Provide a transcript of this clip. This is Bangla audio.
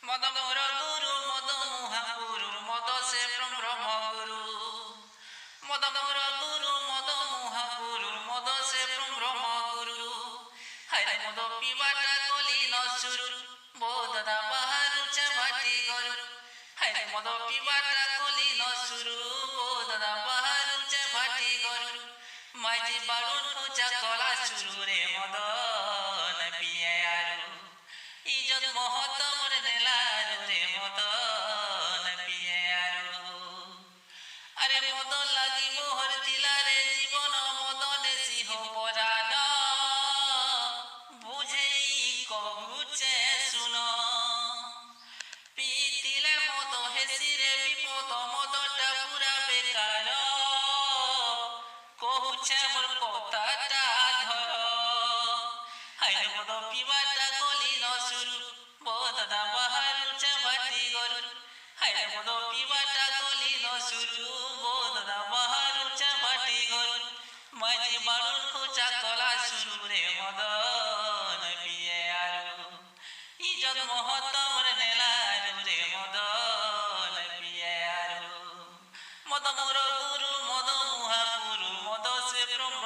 মদ মোর গুরু মদ মহাপুরু মদ সে ব্রহ্ম গুরু মদ মোর গুরু মদ মহাপুরু মদ সে ব্রহ্ম গুরু হায় মদ পিবাটা কলি নসুরু বোধদা বাহারু চাবাটি গরু হায় মদ পিবাটা কলি নসুরু বোধদা বাহারু চাবাটি গরু মাঝি বাড়ুন পূজা কলা চুরু রে মদন পিয়ে আরু ইজত মহত মোর নেলারু রে মদন পিয়ে আরু আরে মদ লাগি মোহর দিলারে জীবন মদনে সিংহ পরাণ বুঝেই কহুছে শুন পিতিলে মদ হেসিরে বিপদ মদটা পুরা বেকার কহুছে মোর কথাটা ধর হাই মদ পিবাটা কলি নসুরু বোধদা বাহারু চাবাটি গরু হাই মদ পিবাটা কলি নসুরু বোধদা বাহারু চাবাটি গরু মাঝি বাড়ুন খুচা কলা শুরু রে মদন পিয়ে আরু ইজত মহতম নেলারু রে মদন পিয়ে আরু মদ মোর গুরু মদ মহাপুরু মদ সে ব্রহ্ম